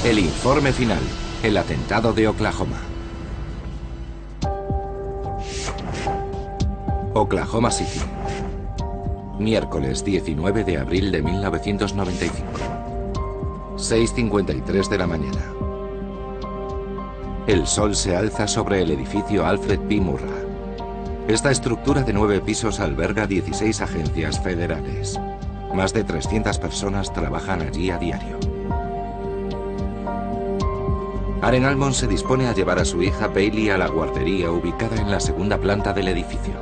El informe final. El atentado de Oklahoma. Oklahoma City. Miércoles 19 de abril de 1995. 6:53 de la mañana. El sol se alza sobre el edificio Alfred P. Murrah. Esta estructura de 9 pisos alberga 16 agencias federales. Más de 300 personas trabajan allí a diario. Aren Almond se dispone a llevar a su hija Bailey a la guardería ubicada en la segunda planta del edificio.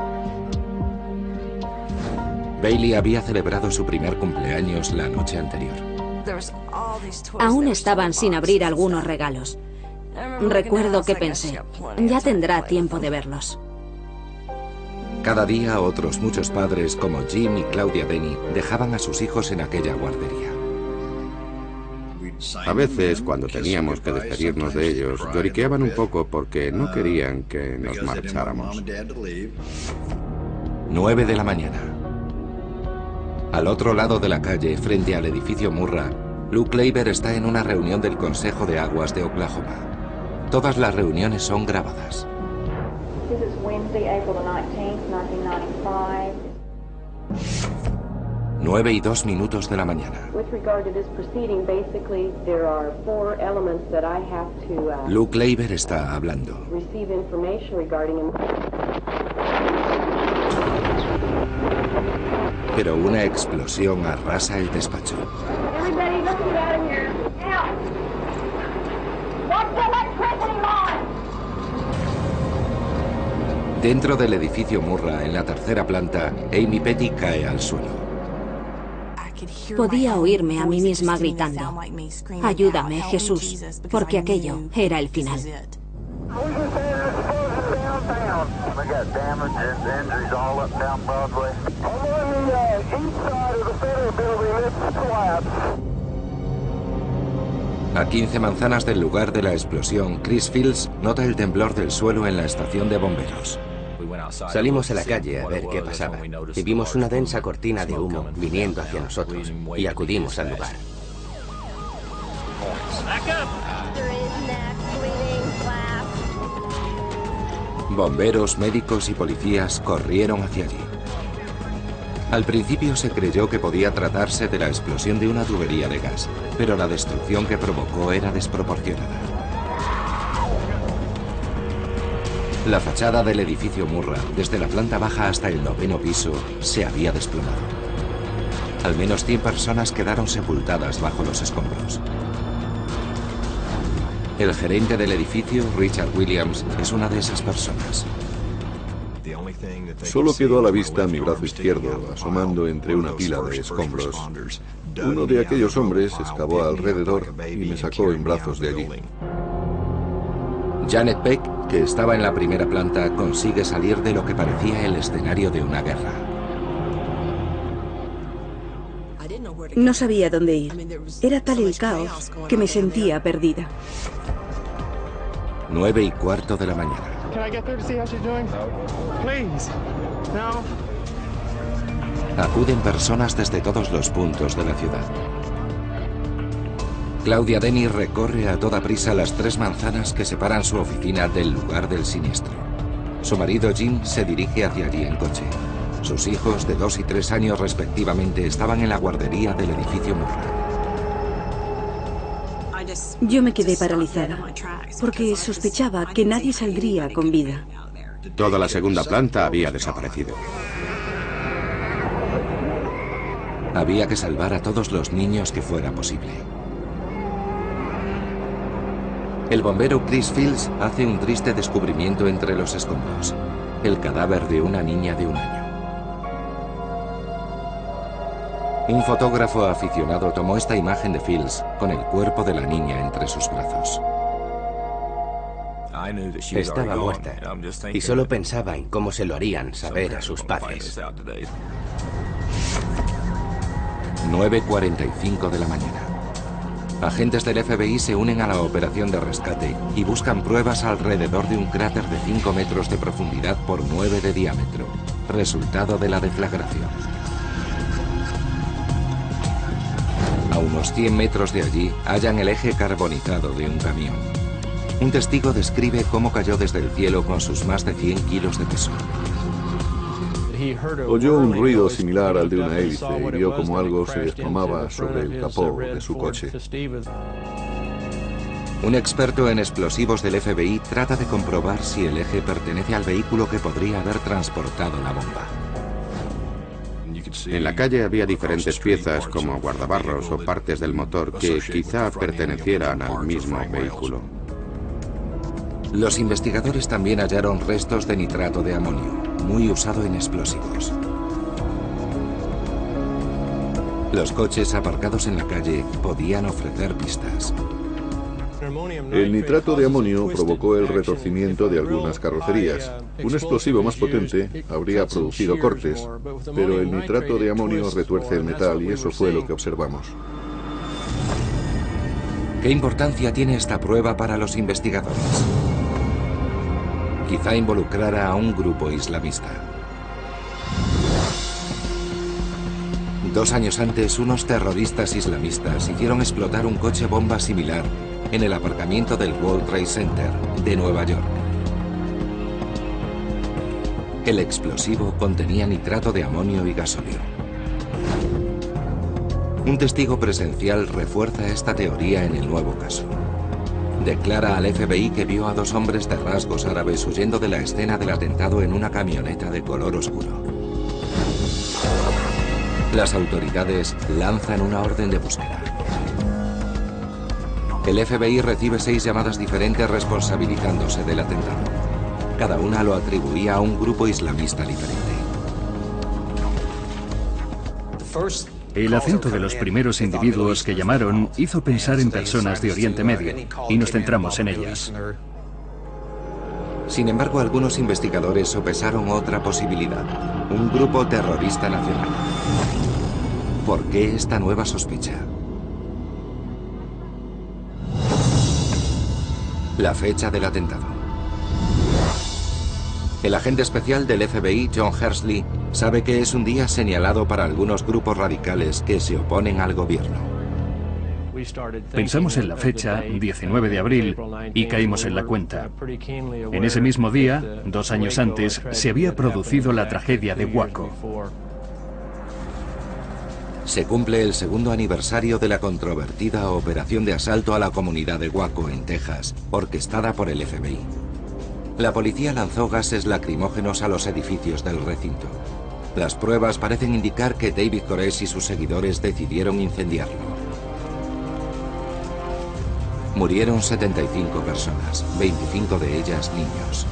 Bailey había celebrado su primer cumpleaños la noche anterior. Aún estaban sin abrir algunos regalos. Recuerdo que pensé, ya tendrá tiempo de verlos. Cada día otros muchos padres como Jim y Claudia Denny dejaban a sus hijos en aquella guardería. A veces, cuando teníamos que despedirnos de ellos, lloriqueaban un poco porque no querían que nos marcháramos. 9 de la mañana. Al otro lado de la calle, frente al edificio Murrah, Lou Klaver está en una reunión del Consejo de Aguas de Oklahoma. Todas las reuniones son grabadas. 9:02 de la mañana. Lou Klaver está hablando. Pero una explosión arrasa el despacho. Dentro del edificio Murrah, en la tercera planta, Amy Petty cae al suelo. Podía oírme a mí misma gritando, ayúdame, Jesús, porque aquello era el final. A 15 manzanas del lugar de la explosión, Chris Fields nota el temblor del suelo en la estación de bomberos. Salimos a la calle a ver qué pasaba y vimos una densa cortina de humo viniendo hacia nosotros y acudimos al lugar. Bomberos, médicos y policías corrieron hacia allí. Al principio se creyó que podía tratarse de la explosión de una tubería de gas, pero la destrucción que provocó era desproporcionada. La fachada del edificio Murrah, desde la planta baja hasta el 9º piso, se había desplomado. Al menos 100 personas quedaron sepultadas bajo los escombros. El gerente del edificio, Richard Williams, es una de esas personas. Solo quedó a la vista mi brazo izquierdo, asomando entre una pila de escombros. Uno de aquellos hombres excavó alrededor y me sacó en brazos de allí. Janet Peck, que estaba en la primera planta, consigue salir de lo que parecía el escenario de una guerra. No sabía dónde ir. Era tal el caos que me sentía perdida. 9:15 de la mañana. Acuden personas desde todos los puntos de la ciudad. Claudia Denny recorre a toda prisa las 3 manzanas que separan su oficina del lugar del siniestro. Su marido Jim se dirige hacia allí en coche. Sus hijos, de 2 y 3 años respectivamente, estaban en la guardería del edificio Murrah. Yo me quedé paralizada, porque sospechaba que nadie saldría con vida. Toda la segunda planta había desaparecido. Había que salvar a todos los niños que fuera posible. El bombero Chris Fields hace un triste descubrimiento entre los escombros: el cadáver de una niña de 1 año. Un fotógrafo aficionado tomó esta imagen de Fields con el cuerpo de la niña entre sus brazos. Estaba muerta y solo pensaba en cómo se lo harían saber a sus padres. 9:45 de la mañana. Agentes del FBI se unen a la operación de rescate y buscan pruebas alrededor de un cráter de 5 metros de profundidad por 9 de diámetro, resultado de la deflagración. A unos 100 metros de allí, hallan el eje carbonizado de un camión. Un testigo describe cómo cayó desde el cielo con sus más de 100 kilos de peso. Oyó un ruido similar al de una hélice y vio como algo se desplomaba sobre el capó de su coche. Un experto en explosivos del FBI trata de comprobar si el eje pertenece al vehículo que podría haber transportado la bomba. En la calle había diferentes piezas como guardabarros o partes del motor que quizá pertenecieran al mismo vehículo. Los investigadores también hallaron restos de nitrato de amonio, muy usado en explosivos. Los coches aparcados en la calle podían ofrecer pistas. El nitrato de amonio provocó el retorcimiento de algunas carrocerías. Un explosivo más potente habría producido cortes, pero el nitrato de amonio retuerce el metal y eso fue lo que observamos. ¿Qué importancia tiene esta prueba para los investigadores? Quizá involucrara a un grupo islamista. 2 años antes, unos terroristas islamistas hicieron explotar un coche bomba similar en el aparcamiento del World Trade Center de Nueva York. El explosivo contenía nitrato de amonio y gasóleo. Un testigo presencial refuerza esta teoría en el nuevo caso. Declara al FBI que vio a 2 hombres de rasgos árabes huyendo de la escena del atentado en una camioneta de color oscuro. Las autoridades lanzan una orden de búsqueda. El FBI recibe 6 llamadas diferentes responsabilizándose del atentado. Cada una lo atribuía a un grupo islamista diferente. El acento de los primeros individuos que llamaron hizo pensar en personas de Oriente Medio, y nos centramos en ellas. Sin embargo, algunos investigadores sopesaron otra posibilidad: un grupo terrorista nacional. ¿Por qué esta nueva sospecha? La fecha del atentado. El agente especial del FBI, John Hersley, sabe que es un día señalado para algunos grupos radicales que se oponen al gobierno. Pensamos en la fecha, 19 de abril, y caímos en la cuenta. En ese mismo día, 2 años antes, se había producido la tragedia de Waco. Se cumple el 2º aniversario de la controvertida operación de asalto a la comunidad de Waco, en Texas, orquestada por el FBI. La policía lanzó gases lacrimógenos a los edificios del recinto. Las pruebas parecen indicar que David Koresh y sus seguidores decidieron incendiarlo. Murieron 75 personas, 25 de ellas niños.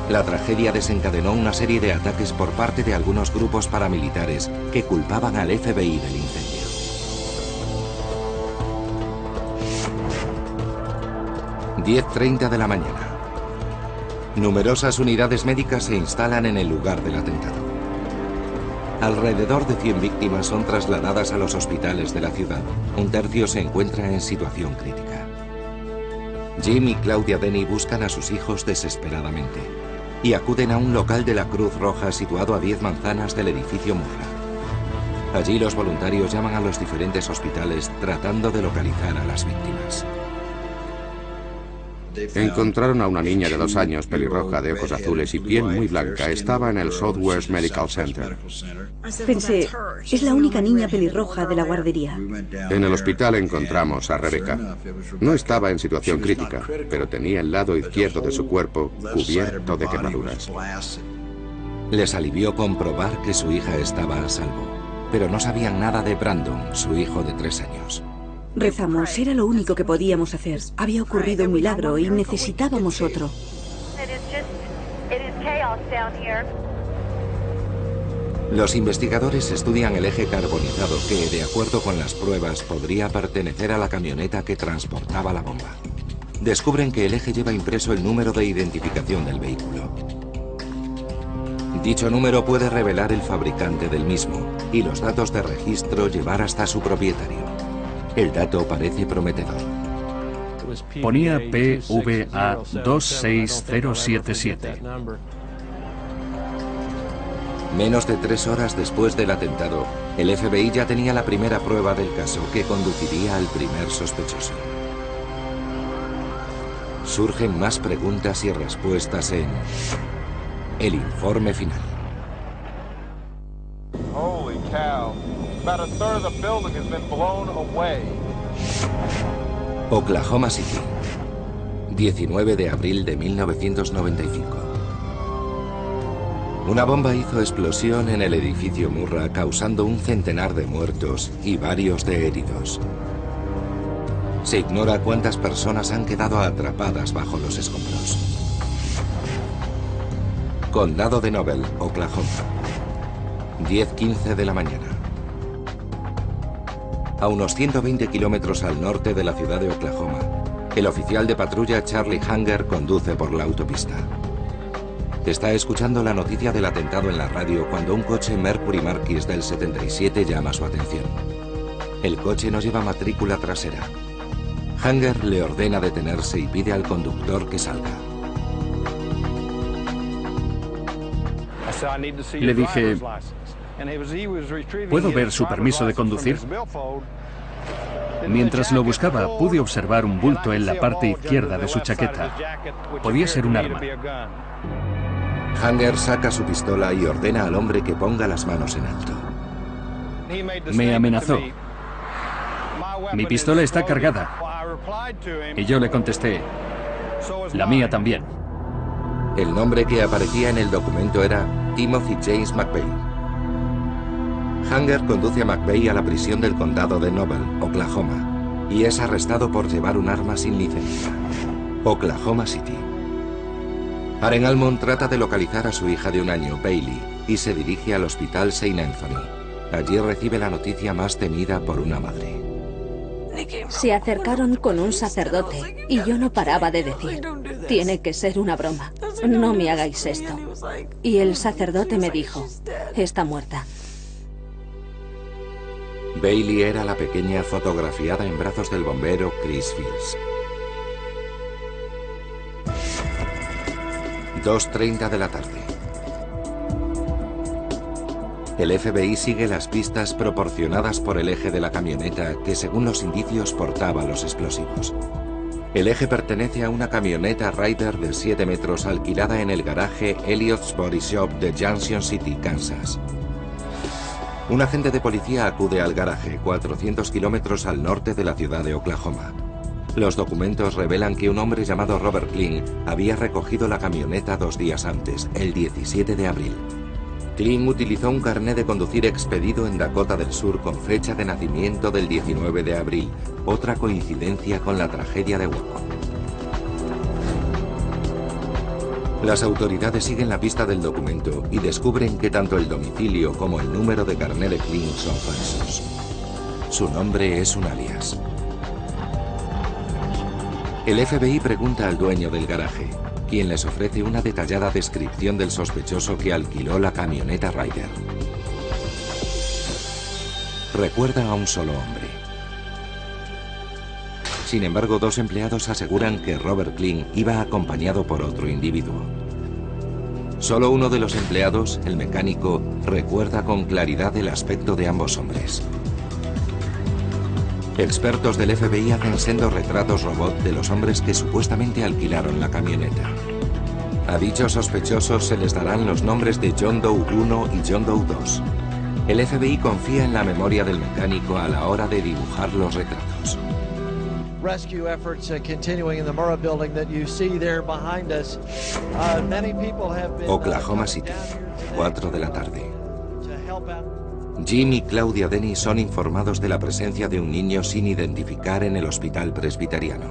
La tragedia desencadenó una serie de ataques por parte de algunos grupos paramilitares que culpaban al FBI del incendio. ...10:30 de la mañana. Numerosas unidades médicas se instalan en el lugar del atentado. Alrededor de 100 víctimas son trasladadas a los hospitales de la ciudad. 1/3 se encuentra en situación crítica. Jim y Claudia Denny buscan a sus hijos desesperadamente y acuden a un local de la Cruz Roja situado a 10 manzanas del edificio Murrah. Allí los voluntarios llaman a los diferentes hospitales tratando de localizar a las víctimas. Encontraron a una niña de 2 años, pelirroja, de ojos azules y piel muy blanca. Estaba en el Southwest Medical Center. Pensé, es la única niña pelirroja de la guardería. En el hospital encontramos a Rebecca. No estaba en situación crítica, pero tenía el lado izquierdo de su cuerpo cubierto de quemaduras. Les alivió comprobar que su hija estaba a salvo, pero no sabían nada de Brandon, su hijo de 3 años. Rezamos, era lo único que podíamos hacer. Había ocurrido un milagro y necesitábamos otro. Los investigadores estudian el eje carbonizado que, de acuerdo con las pruebas, podría pertenecer a la camioneta que transportaba la bomba. Descubren que el eje lleva impreso el número de identificación del vehículo. Dicho número puede revelar el fabricante del mismo y los datos de registro llevar hasta su propietario. El dato parece prometedor. Ponía PVA 26077. Menos de 3 horas después del atentado, el FBI ya tenía la primera prueba del caso que conduciría al primer sospechoso. Surgen más preguntas y respuestas en el informe final. Holy cow. About a third of the building has been blown away. Oklahoma City, 19 de abril de 1995. Una bomba hizo explosión en el edificio Murrah, causando un centenar de muertos y varios de heridos. Se ignora cuántas personas han quedado atrapadas bajo los escombros. Condado de Noble, Oklahoma, 10:15 de la mañana. A unos 120 kilómetros al norte de la ciudad de Oklahoma, el oficial de patrulla Charlie Hanger conduce por la autopista. Está escuchando la noticia del atentado en la radio cuando un coche Mercury Marquis del 77 llama su atención. El coche no lleva matrícula trasera. Hanger le ordena detenerse y pide al conductor que salga. Le dije, ¿puedo ver su permiso de conducir? Mientras lo buscaba, pude observar un bulto en la parte izquierda de su chaqueta. Podía ser un arma. Hanger saca su pistola y ordena al hombre que ponga las manos en alto. Me amenazó. Mi pistola está cargada. Y yo le contesté, la mía también. El nombre que aparecía en el documento era Timothy James McVeigh. Hanger conduce a McVeigh a la prisión del condado de Noble, Oklahoma, y es arrestado por llevar un arma sin licencia. Oklahoma City. Aren Almond trata de localizar a su hija de 1 año, Bailey, y se dirige al hospital St. Anthony. Allí recibe la noticia más temida por una madre. Se acercaron con un sacerdote y yo no paraba de decir, tiene que ser una broma, no me hagáis esto. Y el sacerdote me dijo, está muerta. Bailey era la pequeña fotografiada en brazos del bombero Chris Fields. 2:30 de la tarde. El FBI sigue las pistas proporcionadas por el eje de la camioneta que, según los indicios, portaba los explosivos. El eje pertenece a una camioneta Ryder de 7 metros alquilada en el garaje Elliott's Body Shop de Junction City, Kansas. Un agente de policía acude al garaje, 400 kilómetros al norte de la ciudad de Oklahoma. Los documentos revelan que un hombre llamado Robert Kling había recogido la camioneta 2 días antes, el 17 de abril. Kling utilizó un carné de conducir expedido en Dakota del Sur con fecha de nacimiento del 19 de abril, otra coincidencia con la tragedia de Waco. Las autoridades siguen la pista del documento y descubren que tanto el domicilio como el número de carné de Kling son falsos. Su nombre es un alias. El FBI pregunta al dueño del garaje, quien les ofrece una detallada descripción del sospechoso que alquiló la camioneta Ryder. Recuerda a un solo hombre. Sin embargo, 2 empleados aseguran que Robert Kling iba acompañado por otro individuo. Solo uno de los empleados, el mecánico, recuerda con claridad el aspecto de ambos hombres. Expertos del FBI hacen sendos retratos robot de los hombres que supuestamente alquilaron la camioneta. A dichos sospechosos se les darán los nombres de John Doe 1 y John Doe 2. El FBI confía en la memoria del mecánico a la hora de dibujar los retratos. Rescue efforts continuing in the Murrah building that you see there behind us. Many people have been Oklahoma City, 4 de la tarde. Jim y Claudia Denny son informados de la presencia de un niño sin identificar en el hospital presbiteriano.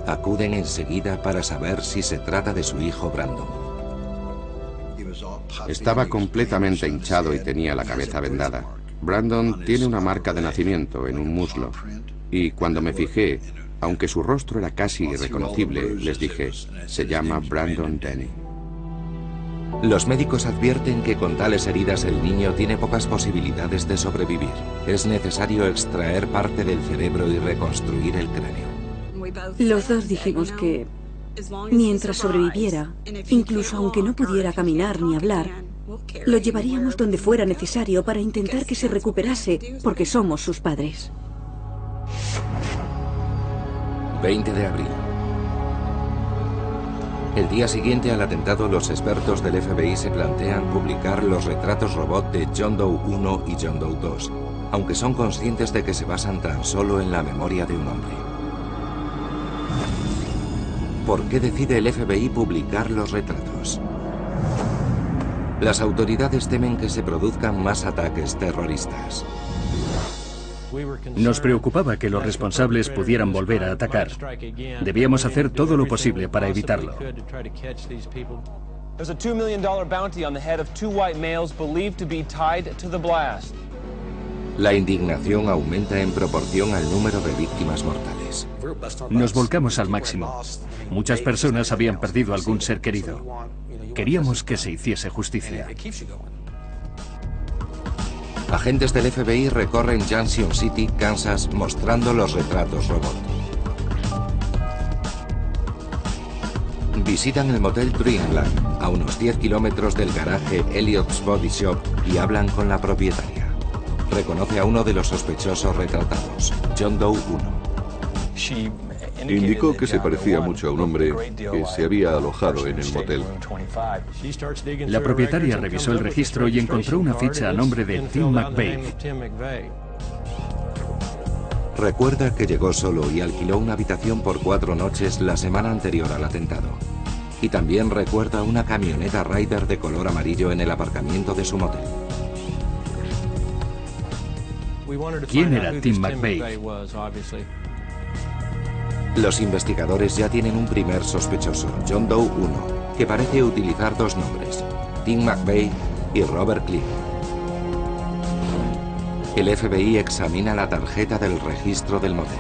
Acuden enseguida para saber si se trata de su hijo Brandon. Estaba completamente hinchado y tenía la cabeza vendada. Brandon tiene una marca de nacimiento en un muslo. Y cuando me fijé, aunque su rostro era casi irreconocible, les dije, se llama Brandon Denny. Los médicos advierten que con tales heridas el niño tiene pocas posibilidades de sobrevivir. Es necesario extraer parte del cerebro y reconstruir el cráneo. Los dos dijimos que mientras sobreviviera, incluso aunque no pudiera caminar ni hablar, Lo llevaríamos donde fuera necesario para intentar que se recuperase, porque somos sus padres. 20 de abril. El día siguiente al atentado, los expertos del FBI se plantean publicar los retratos robot de John Doe 1 y John Doe 2, aunque son conscientes de que se basan tan solo en la memoria de un hombre. ¿Por qué decide el FBI publicar los retratos? Las autoridades temen que se produzcan más ataques terroristas. Nos preocupaba que los responsables pudieran volver a atacar. Debíamos hacer todo lo posible para evitarlo. There's a $2 million bounty on the head of 2 white males believed to be tied to the blast. La indignación aumenta en proporción al número de víctimas mortales. Nos volcamos al máximo. Muchas personas habían perdido algún ser querido. Queríamos que se hiciese justicia. Agentes del FBI recorren Junction City, Kansas, mostrando los retratos robot. Visitan el motel Dreamland, a unos 10 kilómetros del garaje Elliott's Body Shop, y hablan con la propietaria. Reconoce a uno de los sospechosos retratados, John Doe 1. Indicó que se parecía mucho a un hombre que se había alojado en el motel. La propietaria revisó el registro y encontró una ficha a nombre de Tim McVeigh. Recuerda que llegó solo y alquiló una habitación por 4 noches la semana anterior al atentado. Y también recuerda una camioneta Ryder de color amarillo en el aparcamiento de su motel. ¿Quién era Tim McVeigh? Los investigadores ya tienen un primer sospechoso, John Doe 1, que parece utilizar 2 nombres, Tim McVeigh y Robert Cliff. El FBI examina la tarjeta del registro del motel.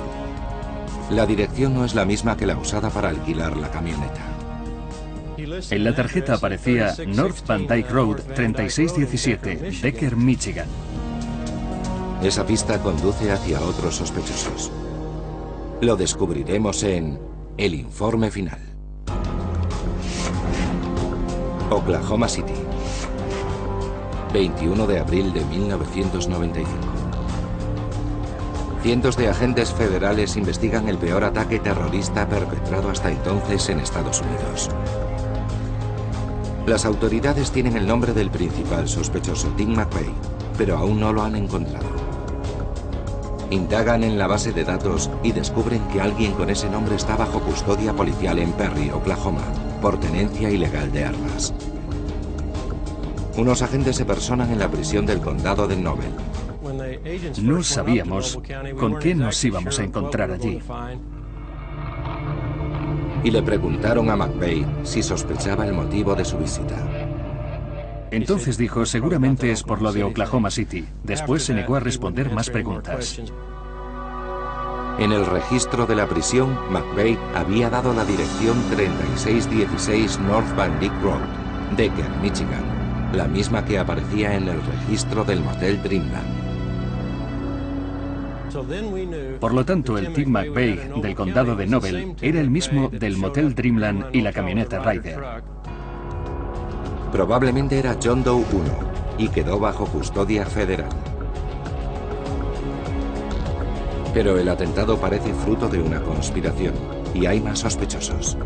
La dirección no es la misma que la usada para alquilar la camioneta. En la tarjeta aparecía North Van Dyke Road 3617, Decker, Michigan. Esa pista conduce hacia otros sospechosos. Lo descubriremos en el informe final. Oklahoma City, 21 de abril de 1995. Cientos de agentes federales investigan el peor ataque terrorista perpetrado hasta entonces en Estados Unidos. Las autoridades tienen el nombre del principal sospechoso, Tim McVeigh, pero aún no lo han encontrado. Indagan en la base de datos y descubren que alguien con ese nombre está bajo custodia policial en Perry, Oklahoma, por tenencia ilegal de armas. Unos agentes se personan en la prisión del condado de Noble. No sabíamos con qué nos íbamos a encontrar allí. Y le preguntaron a McVeigh si sospechaba el motivo de su visita. Entonces dijo, seguramente es por lo de Oklahoma City. Después se negó a responder más preguntas. En el registro de la prisión, McVeigh había dado la dirección 3616 North Van Dyke Road, Decker, Michigan, la misma que aparecía en el registro del motel Dreamland. Por lo tanto, el Tim McVeigh del condado de Noble era el mismo del motel Dreamland y la camioneta Ryder. Probablemente era John Doe 1 y quedó bajo custodia federal. Pero el atentado parece fruto de una conspiración y hay más sospechosos.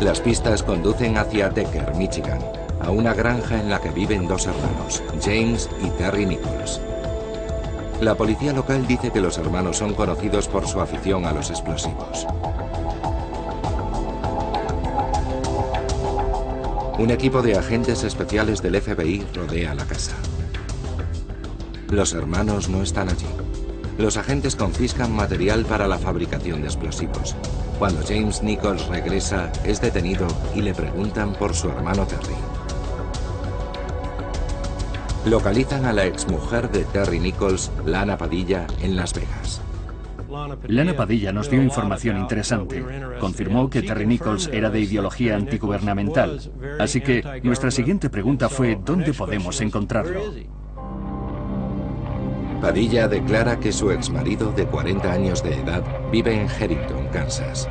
Las pistas conducen hacia Decker, Michigan, a una granja en la que viven 2 hermanos, James y Terry Nichols. La policía local dice que los hermanos son conocidos por su afición a los explosivos. Un equipo de agentes especiales del FBI rodea la casa. Los hermanos no están allí. Los agentes confiscan material para la fabricación de explosivos. Cuando James Nichols regresa, es detenido y le preguntan por su hermano Terry. Localizan a la exmujer de Terry Nichols, Lana Padilla, en Las Vegas. Lana Padilla nos dio información interesante. Confirmó que Terry Nichols era de ideología antigubernamental. Así que nuestra siguiente pregunta fue, ¿dónde podemos encontrarlo? Padilla declara que su exmarido, de 40 años de edad, vive en Harrington, Kansas.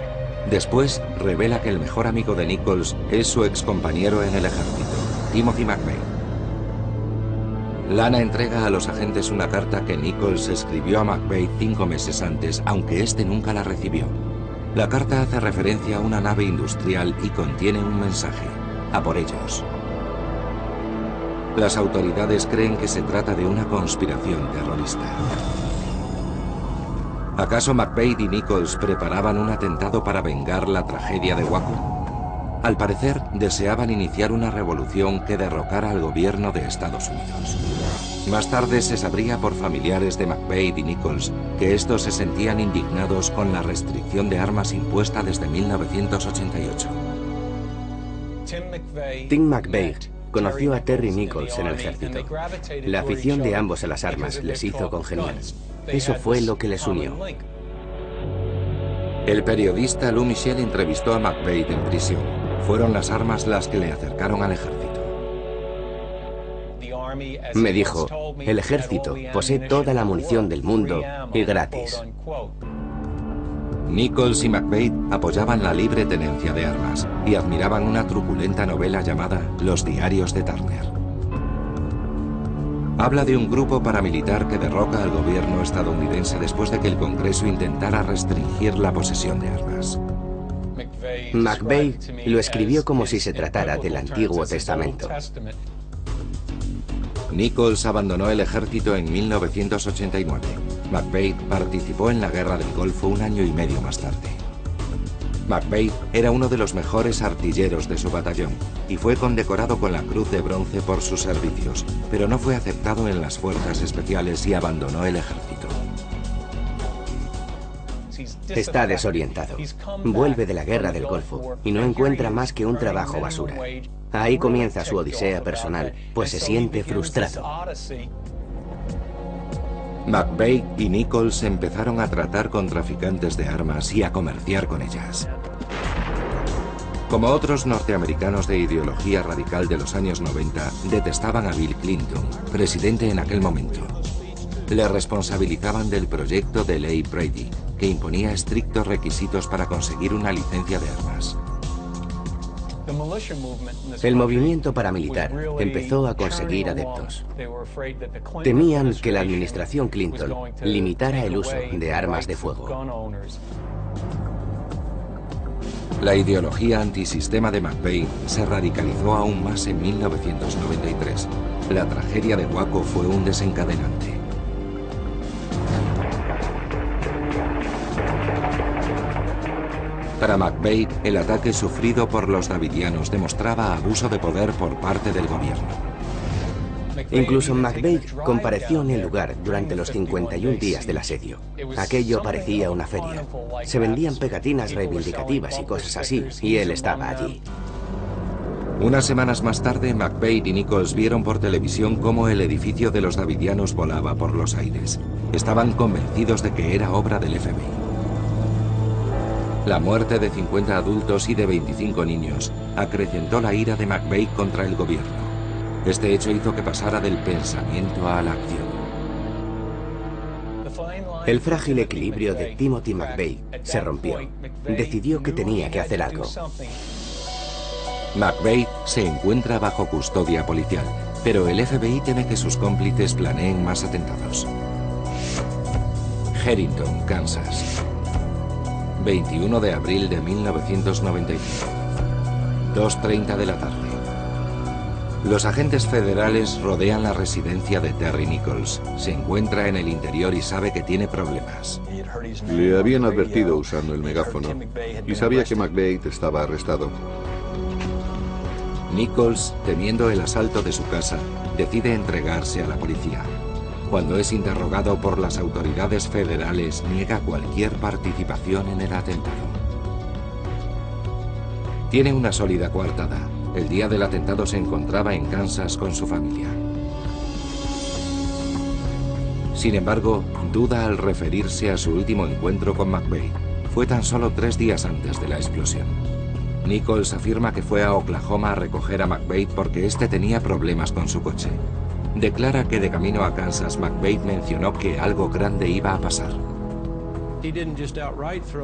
Después, revela que el mejor amigo de Nichols es su excompañero en el ejército, Timothy McVeigh. Lana entrega a los agentes una carta que Nichols escribió a McVeigh 5 meses antes, aunque este nunca la recibió. La carta hace referencia a una nave industrial y contiene un mensaje: a por ellos. Las autoridades creen que se trata de una conspiración terrorista. ¿Acaso McVeigh y Nichols preparaban un atentado para vengar la tragedia de Waco? Al parecer, deseaban iniciar una revolución que derrocara al gobierno de Estados Unidos. Más tarde se sabría por familiares de McVeigh y Nichols que estos se sentían indignados con la restricción de armas impuesta desde 1988. Tim McVeigh conoció a Terry Nichols en el ejército. La afición de ambos a las armas les hizo congeniar. Eso fue lo que les unió. El periodista Lou Michel entrevistó a McVeigh en prisión. Fueron las armas las que le acercaron al ejército. Me dijo, el ejército posee toda la munición del mundo y gratis. Nichols y McVeigh apoyaban la libre tenencia de armas y admiraban una truculenta novela llamada Los diarios de Turner. Habla de un grupo paramilitar que derroca al gobierno estadounidense después de que el Congreso intentara restringir la posesión de armas. McVeigh lo escribió como si se tratara del Antiguo Testamento. Nichols abandonó el ejército en 1989. McVeigh participó en la Guerra del Golfo un año y medio más tarde. McVeigh era uno de los mejores artilleros de su batallón y fue condecorado con la Cruz de Bronce por sus servicios, pero no fue aceptado en las fuerzas especiales y abandonó el ejército. Está desorientado. Vuelve de la Guerra del Golfo y no encuentra más que un trabajo basura. Ahí comienza su odisea personal, pues se siente frustrado. McVeigh y Nichols empezaron a tratar con traficantes de armas y a comerciar con ellas. Como otros norteamericanos de ideología radical de los años 90, detestaban a Bill Clinton, presidente en aquel momento. Le responsabilizaban del proyecto de ley Brady, que imponía estrictos requisitos para conseguir una licencia de armas. El movimiento paramilitar empezó a conseguir adeptos. Temían que la administración Clinton limitara el uso de armas de fuego. La ideología antisistema de McVeigh se radicalizó aún más en 1993. La tragedia de Waco fue un desencadenante. Para McVeigh, el ataque sufrido por los davidianos demostraba abuso de poder por parte del gobierno. Incluso McVeigh compareció en el lugar durante los 51 días del asedio. Aquello parecía una feria. Se vendían pegatinas reivindicativas y cosas así, y él estaba allí. Unas semanas más tarde, McVeigh y Nichols vieron por televisión cómo el edificio de los davidianos volaba por los aires. Estaban convencidos de que era obra del FBI. La muerte de 50 adultos y de 25 niños acrecentó la ira de McVeigh contra el gobierno. Este hecho hizo que pasara del pensamiento a la acción. El frágil equilibrio de Timothy McVeigh se rompió. Decidió que tenía que hacer algo. McVeigh se encuentra bajo custodia policial, pero el FBI teme que sus cómplices planeen más atentados. Harrington, Kansas. 21 de abril de 1995. 2:30 de la tarde. Los agentes federales rodean la residencia de Terry Nichols. Se encuentra en el interior y sabe que tiene problemas. Le habían advertido usando el megáfono y sabía que McVeigh estaba arrestado. Nichols, temiendo el asalto de su casa, decide entregarse a la policía. Cuando es interrogado por las autoridades federales, niega cualquier participación en el atentado. Tiene una sólida coartada. El día del atentado se encontraba en Kansas con su familia. Sin embargo, duda al referirse a su último encuentro con McVeigh. Fue tan solo 3 días antes de la explosión. Nichols afirma que fue a Oklahoma a recoger a McVeigh porque este tenía problemas con su coche. Declara que de camino a Kansas, McVeigh mencionó que algo grande iba a pasar.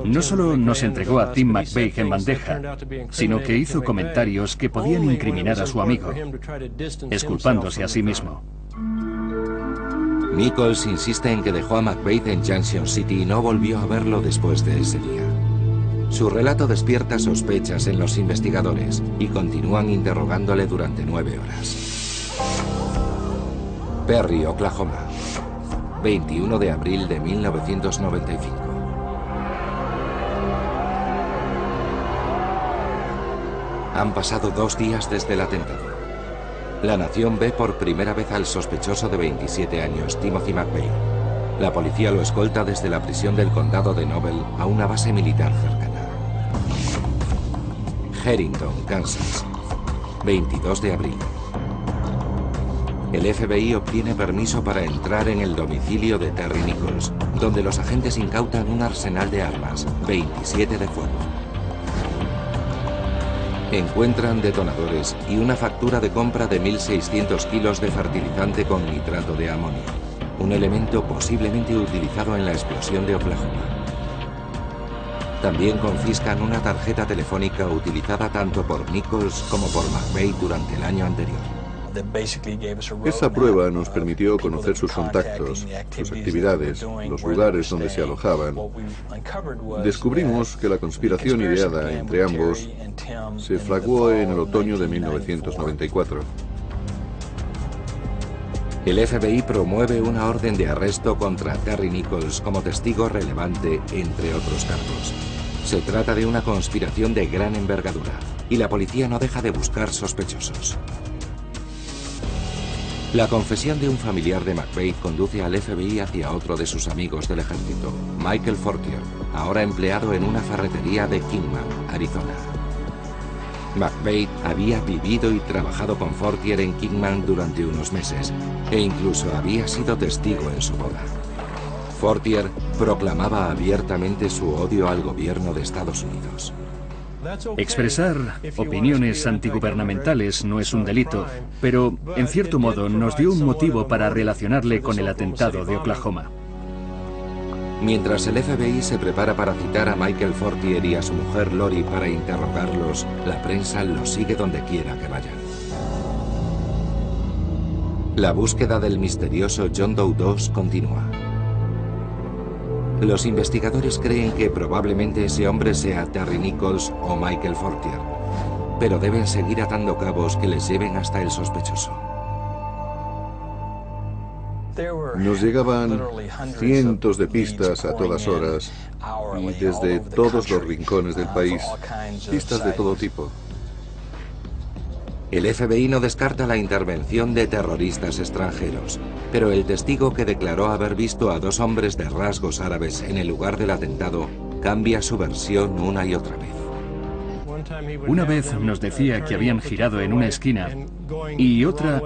No solo nos entregó a Tim McVeigh en bandeja, sino que hizo comentarios que podían incriminar a su amigo, exculpándose a sí mismo. Nichols insiste en que dejó a McVeigh en Junction City y no volvió a verlo después de ese día. Su relato despierta sospechas en los investigadores y continúan interrogándole durante 9 horas. Perry, Oklahoma, 21 de abril de 1995. Han pasado 2 días desde el atentado. La nación ve por primera vez al sospechoso de 27 años, Timothy McVeigh. La policía lo escolta desde la prisión del condado de Noble a una base militar cercana. Harrington, Kansas, 22 de abril. El FBI obtiene permiso para entrar en el domicilio de Terry Nichols, donde los agentes incautan un arsenal de armas, 27 de fuego. Encuentran detonadores y una factura de compra de 1.600 kilos de fertilizante con nitrato de amonio, un elemento posiblemente utilizado en la explosión de Oklahoma. También confiscan una tarjeta telefónica utilizada tanto por Nichols como por McVeigh durante el año anterior. Esa prueba nos permitió conocer sus contactos, sus actividades, los lugares donde se alojaban. Descubrimos que la conspiración ideada entre ambos se fraguó en el otoño de 1994. El FBI promueve una orden de arresto contra Terry Nichols como testigo relevante, entre otros cargos. Se trata de una conspiración de gran envergadura y la policía no deja de buscar sospechosos. La confesión de un familiar de McVeigh conduce al FBI hacia otro de sus amigos del ejército, Michael Fortier, ahora empleado en una ferretería de Kingman, Arizona. McVeigh había vivido y trabajado con Fortier en Kingman durante unos meses e incluso había sido testigo en su boda. Fortier proclamaba abiertamente su odio al gobierno de Estados Unidos. Expresar opiniones antigubernamentales no es un delito, pero en cierto modo nos dio un motivo para relacionarle con el atentado de Oklahoma. Mientras el FBI se prepara para citar a Michael Fortier y a su mujer Lori para interrogarlos, la prensa los sigue donde quiera que vayan. La búsqueda del misterioso John Doe II continúa. Los investigadores creen que probablemente ese hombre sea Terry Nichols o Michael Fortier, pero deben seguir atando cabos que les lleven hasta el sospechoso. Nos llegaban cientos de pistas a todas horas y desde todos los rincones del país, pistas de todo tipo. El FBI no descarta la intervención de terroristas extranjeros, pero el testigo que declaró haber visto a 2 hombres de rasgos árabes en el lugar del atentado cambia su versión una y otra vez. Una vez nos decía que habían girado en una esquina y otra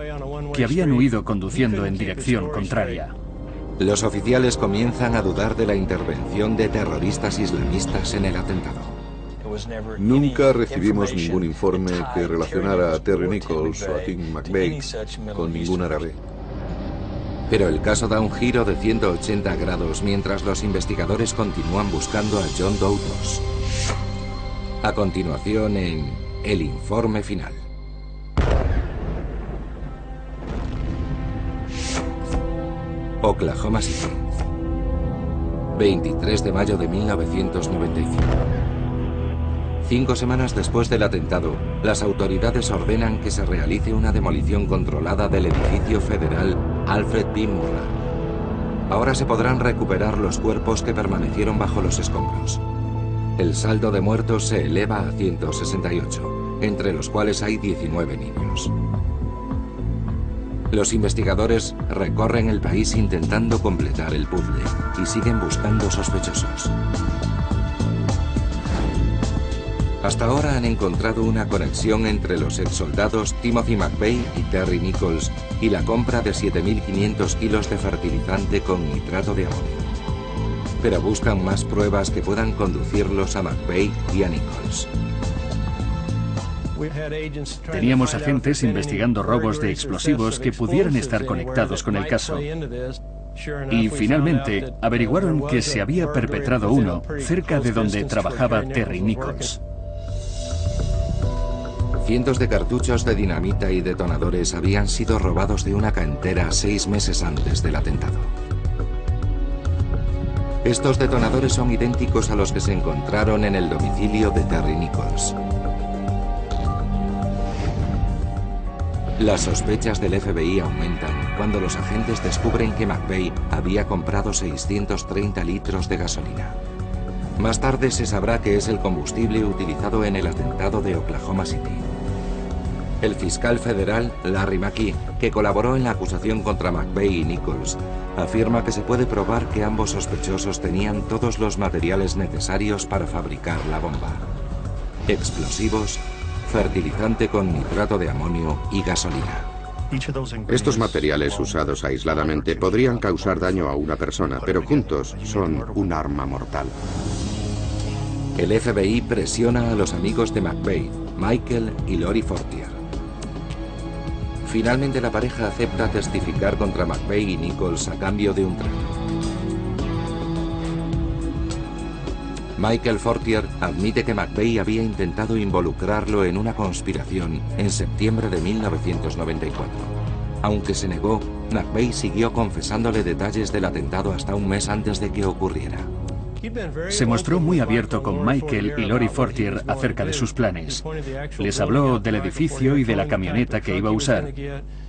que habían huido conduciendo en dirección contraria. Los oficiales comienzan a dudar de la intervención de terroristas islamistas en el atentado. Nunca recibimos ningún informe que relacionara a Terry Nichols o a Tim McVeigh con ningún árabe. Pero el caso da un giro de 180 grados mientras los investigadores continúan buscando a John Doe II. A continuación en El Informe Final. Oklahoma City, 23 de mayo de 1995. 5 semanas después del atentado, las autoridades ordenan que se realice una demolición controlada del edificio federal Alfred P. Murrah. Ahora se podrán recuperar los cuerpos que permanecieron bajo los escombros. El saldo de muertos se eleva a 168, entre los cuales hay 19 niños. Los investigadores recorren el país intentando completar el puzzle y siguen buscando sospechosos. Hasta ahora han encontrado una conexión entre los exsoldados Timothy McVeigh y Terry Nichols y la compra de 7.500 kilos de fertilizante con nitrato de amonio. Pero buscan más pruebas que puedan conducirlos a McVeigh y a Nichols. Teníamos agentes investigando robos de explosivos que pudieran estar conectados con el caso. Y finalmente averiguaron que se había perpetrado uno cerca de donde trabajaba Terry Nichols. Cientos de cartuchos de dinamita y detonadores habían sido robados de una cantera 6 meses antes del atentado. Estos detonadores son idénticos a los que se encontraron en el domicilio de Terry Nichols. Las sospechas del FBI aumentan cuando los agentes descubren que McVeigh había comprado 630 litros de gasolina. Más tarde se sabrá que es el combustible utilizado en el atentado de Oklahoma City. El fiscal federal, Larry McKee, que colaboró en la acusación contra McVeigh y Nichols, afirma que se puede probar que ambos sospechosos tenían todos los materiales necesarios para fabricar la bomba: explosivos, fertilizante con nitrato de amonio y gasolina. Estos materiales usados aisladamente podrían causar daño a una persona, pero juntos son un arma mortal. El FBI presiona a los amigos de McVeigh, Michael y Lori Fortier. Finalmente la pareja acepta testificar contra McVeigh y Nichols a cambio de un trato. Michael Fortier admite que McVeigh había intentado involucrarlo en una conspiración en septiembre de 1994. Aunque se negó, McVeigh siguió confesándole detalles del atentado hasta un mes antes de que ocurriera. Se mostró muy abierto con Michael y Lori Fortier acerca de sus planes. Les habló del edificio y de la camioneta que iba a usar.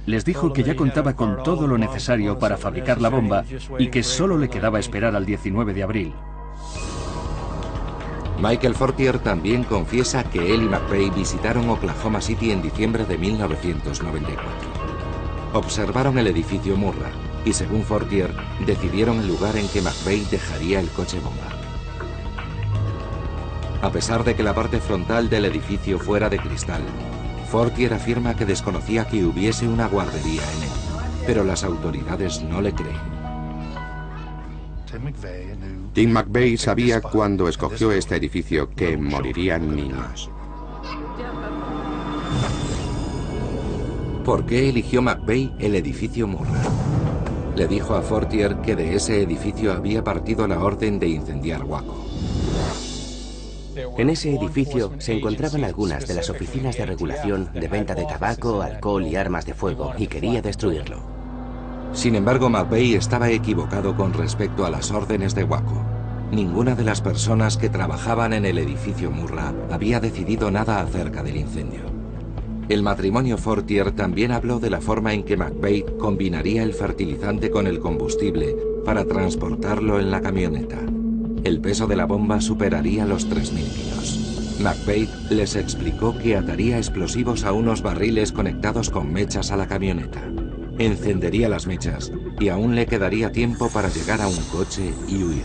Les dijo que ya contaba con todo lo necesario para fabricar la bomba y que solo le quedaba esperar al 19 de abril. Michael Fortier también confiesa que él y McVeigh visitaron Oklahoma City en diciembre de 1994. Observaron el edificio Murrah y, según Fortier, decidieron el lugar en que McVeigh dejaría el coche bomba. A pesar de que la parte frontal del edificio fuera de cristal, Fortier afirma que desconocía que hubiese una guardería en él, pero las autoridades no le creen. Tim McVeigh sabía cuando escogió este edificio que morirían niños. ¿Por qué eligió McVeigh el edificio Murrah? Le dijo a Fortier que de ese edificio había partido la orden de incendiar Waco. En ese edificio se encontraban algunas de las oficinas de regulación de venta de tabaco, alcohol y armas de fuego, y quería destruirlo. Sin embargo, McVeigh estaba equivocado con respecto a las órdenes de Waco. Ninguna de las personas que trabajaban en el edificio Murrah había decidido nada acerca del incendio. El matrimonio Fortier también habló de la forma en que McVeigh combinaría el fertilizante con el combustible para transportarlo en la camioneta. El peso de la bomba superaría los 3.000 kilos. McVeigh les explicó que ataría explosivos a unos barriles conectados con mechas a la camioneta. Encendería las mechas y aún le quedaría tiempo para llegar a un coche y huir.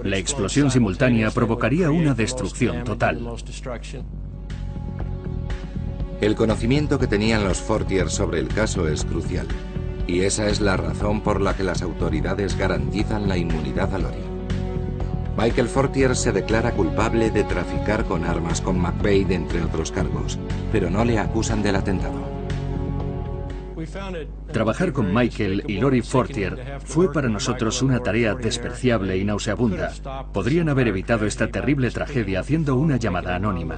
La explosión simultánea provocaría una destrucción total. El conocimiento que tenían los Fortier sobre el caso es crucial, y esa es la razón por la que las autoridades garantizan la inmunidad a Lori. Michael Fortier se declara culpable de traficar con armas con McVeigh, entre otros cargos, pero no le acusan del atentado. Trabajar con Michael y Lori Fortier fue para nosotros una tarea despreciable y nauseabunda. Podrían haber evitado esta terrible tragedia haciendo una llamada anónima.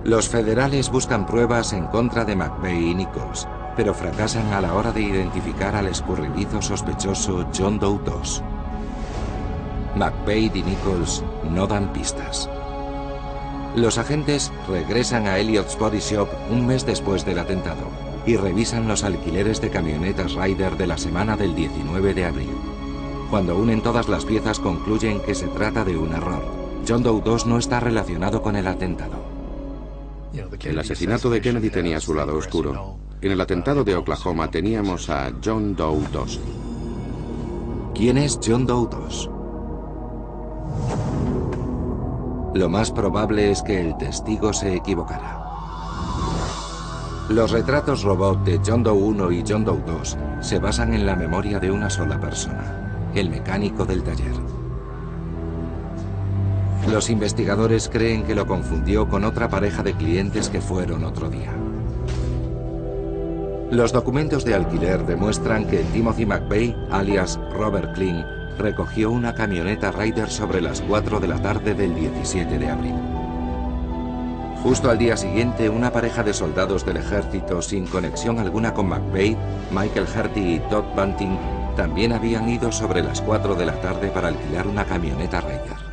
Los federales buscan pruebas en contra de McVeigh y Nichols, pero fracasan a la hora de identificar al escurridizo sospechoso John Doe 2. McVeigh y Nichols no dan pistas. Los agentes regresan a Elliott's Body Shop un mes después del atentado y revisan los alquileres de camionetas Ryder de la semana del 19 de abril. Cuando unen todas las piezas concluyen que se trata de un error. John Doe 2 no está relacionado con el atentado. El asesinato de Kennedy tenía su lado oscuro. En el atentado de Oklahoma teníamos a John Doe 2. ¿Quién es John Doe 2? Lo más probable es que el testigo se equivocara. Los retratos robot de John Doe 1 y John Doe 2 se basan en la memoria de una sola persona, el mecánico del taller. Los investigadores creen que lo confundió con otra pareja de clientes que fueron otro día. Los documentos de alquiler demuestran que Timothy McVeigh, alias Robert Kling, recogió una camioneta Ryder sobre las 4 de la tarde del 17 de abril. Justo al día siguiente, una pareja de soldados del ejército sin conexión alguna con McVeigh, Michael Herty y Todd Bunting, también habían ido sobre las 4 de la tarde para alquilar una camioneta Ryder.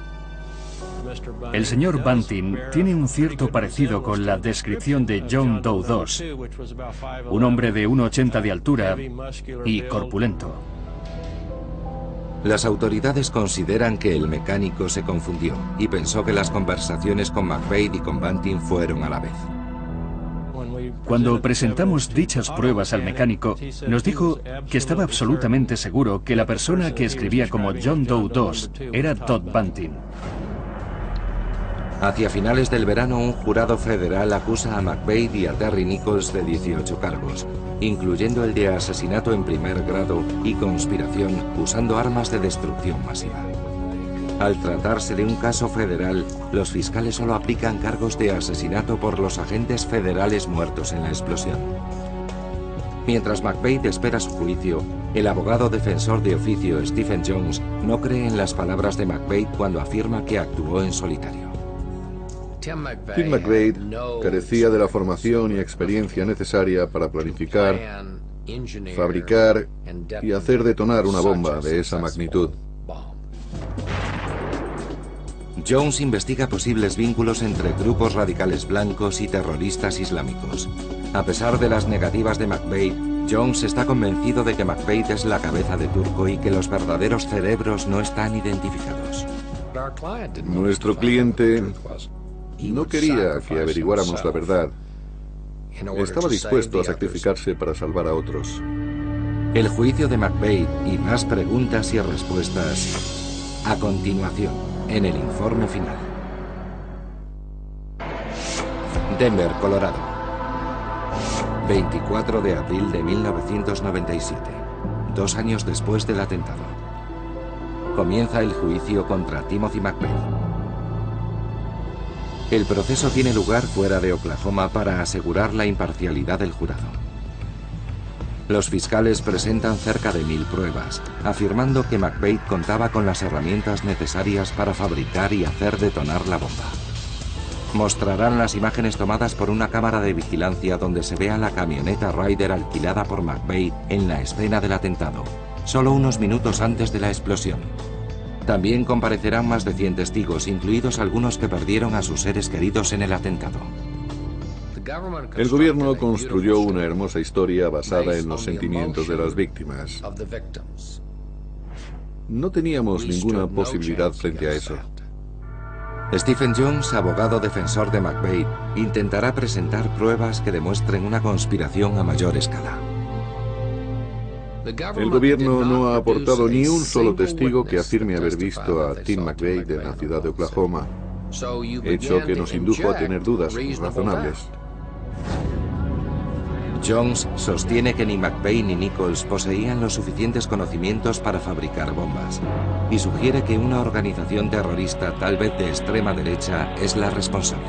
El señor Bunting tiene un cierto parecido con la descripción de John Doe II, un hombre de 1,80 de altura y corpulento. Las autoridades consideran que el mecánico se confundió y pensó que las conversaciones con McVeigh y con Bunting fueron a la vez. Cuando presentamos dichas pruebas al mecánico, nos dijo que estaba absolutamente seguro que la persona que escribía como John Doe II era Todd Bunting. Hacia finales del verano, un jurado federal acusa a McVeigh y a Terry Nichols de 18 cargos, incluyendo el de asesinato en primer grado y conspiración usando armas de destrucción masiva. Al tratarse de un caso federal, los fiscales solo aplican cargos de asesinato por los agentes federales muertos en la explosión. Mientras McVeigh espera su juicio, el abogado defensor de oficio Stephen Jones no cree en las palabras de McVeigh cuando afirma que actuó en solitario. Tim McVeigh carecía de la formación y experiencia necesaria para planificar, fabricar y hacer detonar una bomba de esa magnitud. Jones investiga posibles vínculos entre grupos radicales blancos y terroristas islámicos. A pesar de las negativas de McVeigh, Jones está convencido de que McVeigh es la cabeza de turco y que los verdaderos cerebros no están identificados. Nuestro cliente no quería que averiguáramos la verdad. Estaba dispuesto a sacrificarse para salvar a otros. El juicio de McVeigh y más preguntas y respuestas a continuación en el informe final. Denver, Colorado. 24 de abril de 1997, 2 años después del atentado. Comienza el juicio contra Timothy McVeigh. El proceso tiene lugar fuera de Oklahoma para asegurar la imparcialidad del jurado. Los fiscales presentan cerca de 1000 pruebas, afirmando que McVeigh contaba con las herramientas necesarias para fabricar y hacer detonar la bomba. Mostrarán las imágenes tomadas por una cámara de vigilancia donde se ve a la camioneta Ryder alquilada por McVeigh en la escena del atentado, solo unos minutos antes de la explosión. También comparecerán más de 100 testigos, incluidos algunos que perdieron a sus seres queridos en el atentado. El gobierno construyó una hermosa historia basada en los sentimientos de las víctimas. No teníamos ninguna posibilidad frente a eso. Stephen Jones, abogado defensor de McVeigh, intentará presentar pruebas que demuestren una conspiración a mayor escala. El gobierno no ha aportado ni un solo testigo que afirme haber visto a Tim McVeigh en la ciudad de Oklahoma, hecho que nos indujo a tener dudas razonables. Jones sostiene que ni McVeigh ni Nichols poseían los suficientes conocimientos para fabricar bombas y sugiere que una organización terrorista, tal vez de extrema derecha, es la responsable.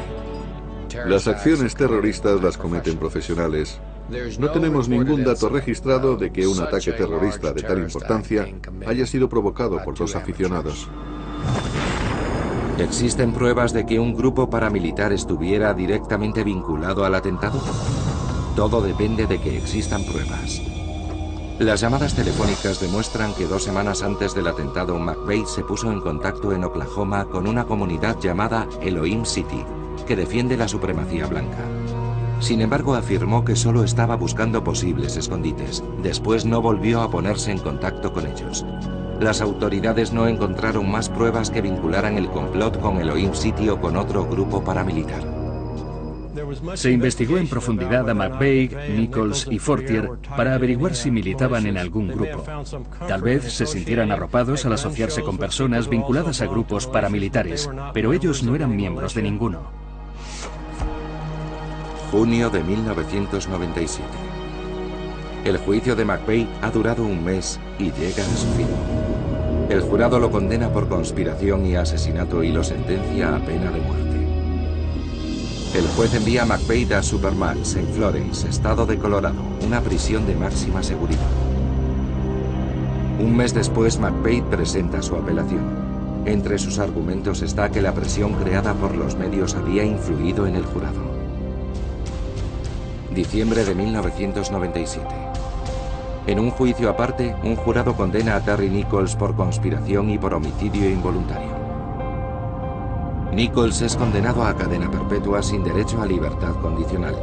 Las acciones terroristas las cometen profesionales. No tenemos ningún dato registrado de que un ataque terrorista de tal importancia haya sido provocado por 2 aficionados. ¿Existen pruebas de que un grupo paramilitar estuviera directamente vinculado al atentado? Todo depende de que existan pruebas. Las llamadas telefónicas demuestran que 2 semanas antes del atentado, McVeigh se puso en contacto en Oklahoma con una comunidad llamada Elohim City, que defiende la supremacía blanca. Sin embargo, afirmó que solo estaba buscando posibles escondites. Después no volvió a ponerse en contacto con ellos. Las autoridades no encontraron más pruebas que vincularan el complot con Elohim City o con otro grupo paramilitar. Se investigó en profundidad a McVeigh, Nichols y Fortier para averiguar si militaban en algún grupo. Tal vez se sintieran arropados al asociarse con personas vinculadas a grupos paramilitares, pero ellos no eran miembros de ninguno. Junio de 1997. El juicio de McVeigh ha durado un mes y llega a su fin. El jurado lo condena por conspiración y asesinato y lo sentencia a pena de muerte. El juez envía a McVeigh a Supermax en Florence, estado de Colorado, una prisión de máxima seguridad. Un mes después, McVeigh presenta su apelación. Entre sus argumentos está que la presión creada por los medios había influido en el jurado. Diciembre de 1997. En un juicio aparte, un jurado condena a Terry Nichols por conspiración y por homicidio involuntario. Nichols es condenado a cadena perpetua sin derecho a libertad condicional,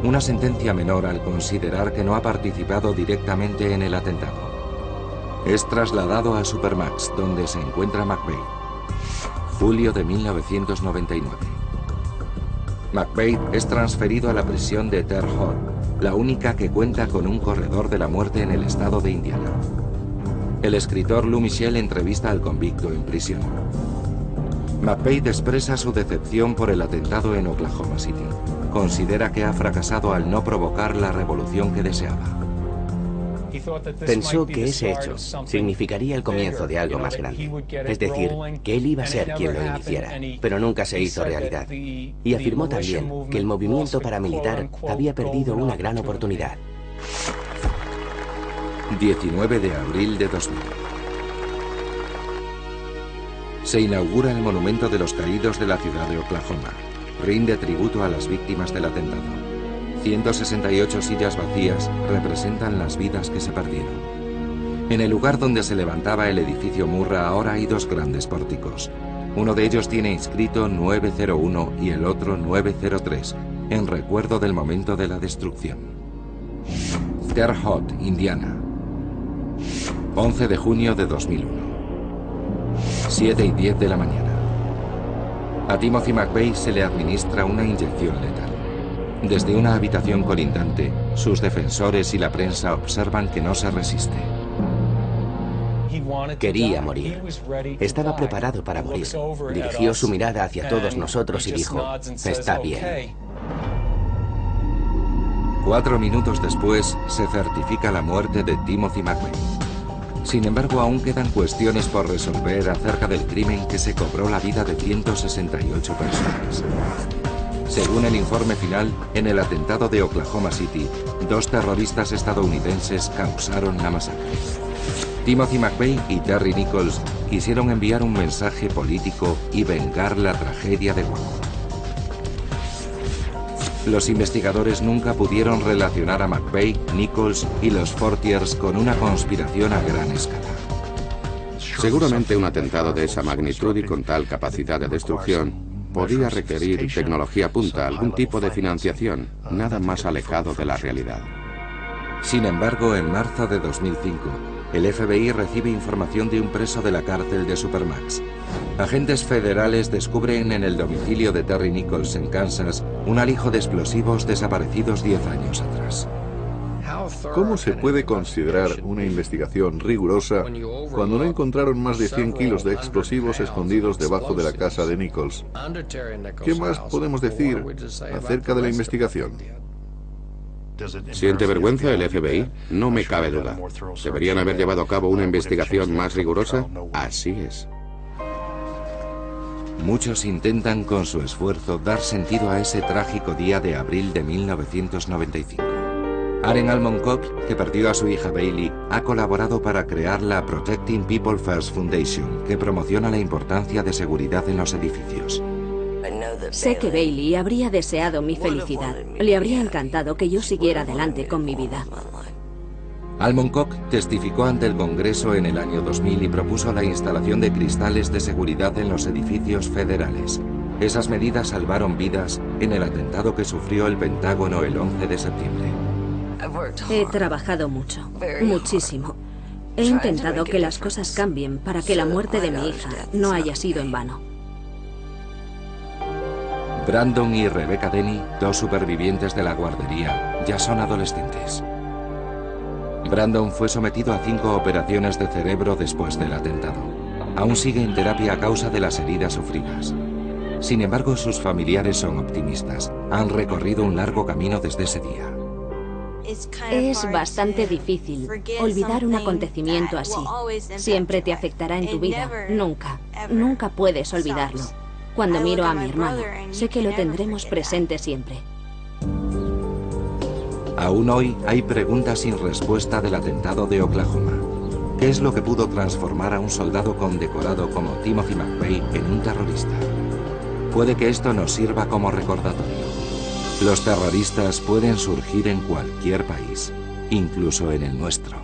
una sentencia menor al considerar que no ha participado directamente en el atentado. Es trasladado a Supermax, donde se encuentra McVeigh. Julio de 1999. McVeigh es transferido a la prisión de Terre Haute, la única que cuenta con un corredor de la muerte en el estado de Indiana. El escritor Lou Michel entrevista al convicto en prisión. McVeigh expresa su decepción por el atentado en Oklahoma City. Considera que ha fracasado al no provocar la revolución que deseaba. Pensó que ese hecho significaría el comienzo de algo más grande, es decir, que él iba a ser quien lo iniciara, pero nunca se hizo realidad. Y afirmó también que el movimiento paramilitar había perdido una gran oportunidad. 19 de abril de 2000. Se inaugura el Monumento de los Caídos de la ciudad de Oklahoma. Rinde tributo a las víctimas del atentado. 168 sillas vacías representan las vidas que se perdieron. En el lugar donde se levantaba el edificio Murrah ahora hay dos grandes pórticos. Uno de ellos tiene inscrito 901 y el otro 903, en recuerdo del momento de la destrucción. Terre Haute, Indiana. 11 de junio de 2001. 7:10 de la mañana. A Timothy McVeigh se le administra una inyección letal. Desde una habitación colindante, sus defensores y la prensa observan que no se resiste. Quería morir. Estaba preparado para morir. Dirigió su mirada hacia todos nosotros y dijo, está bien. 4 minutos después, se certifica la muerte de Timothy McVeigh. Sin embargo, aún quedan cuestiones por resolver acerca del crimen que se cobró la vida de 168 personas. Según el informe final, en el atentado de Oklahoma City, 2 terroristas estadounidenses causaron la masacre. Timothy McVeigh y Terry Nichols quisieron enviar un mensaje político y vengar la tragedia de Waco. Los investigadores nunca pudieron relacionar a McVeigh, Nichols y los Fortiers con una conspiración a gran escala. Seguramente un atentado de esa magnitud y con tal capacidad de destrucción podía requerir tecnología punta, algún tipo de financiación, nada más alejado de la realidad. Sin embargo, en marzo de 2005, el FBI recibe información de un preso de la cárcel de Supermax. Agentes federales descubren en el domicilio de Terry Nichols en Kansas un alijo de explosivos desaparecidos 10 años atrás. ¿Cómo se puede considerar una investigación rigurosa cuando no encontraron más de 100 kilos de explosivos escondidos debajo de la casa de Nichols? ¿Qué más podemos decir acerca de la investigación? ¿Siente vergüenza el FBI? No me cabe duda. ¿Deberían haber llevado a cabo una investigación más rigurosa? Así es. Muchos intentan con su esfuerzo dar sentido a ese trágico día de abril de 1995. Aren Almond Cox, que perdió a su hija Bailey, ha colaborado para crear la Protecting People First Foundation, que promociona la importancia de seguridad en los edificios. Sé que Bailey habría deseado mi felicidad. Le habría encantado que yo siguiera adelante con mi vida. Almond Cox testificó ante el Congreso en el año 2000 y propuso la instalación de cristales de seguridad en los edificios federales. Esas medidas salvaron vidas en el atentado que sufrió el Pentágono el 11 de septiembre. He trabajado mucho, muchísimo. He intentado que las cosas cambien para que la muerte de mi hija no haya sido en vano. Brandon y Rebecca Denny, 2 supervivientes de la guardería, ya son adolescentes. Brandon fue sometido a 5 operaciones de cerebro después del atentado. Aún sigue en terapia a causa de las heridas sufridas. Sin embargo, sus familiares son optimistas. Han recorrido un largo camino desde ese día. Es bastante difícil olvidar un acontecimiento así. Siempre te afectará en tu vida. Nunca puedes olvidarlo. Cuando miro a mi hermano, sé que lo tendremos presente siempre. Aún hoy hay preguntas sin respuesta del atentado de Oklahoma. ¿Qué es lo que pudo transformar a un soldado condecorado como Timothy McVeigh en un terrorista? Puede que esto nos sirva como recordatorio. Los terroristas pueden surgir en cualquier país, incluso en el nuestro.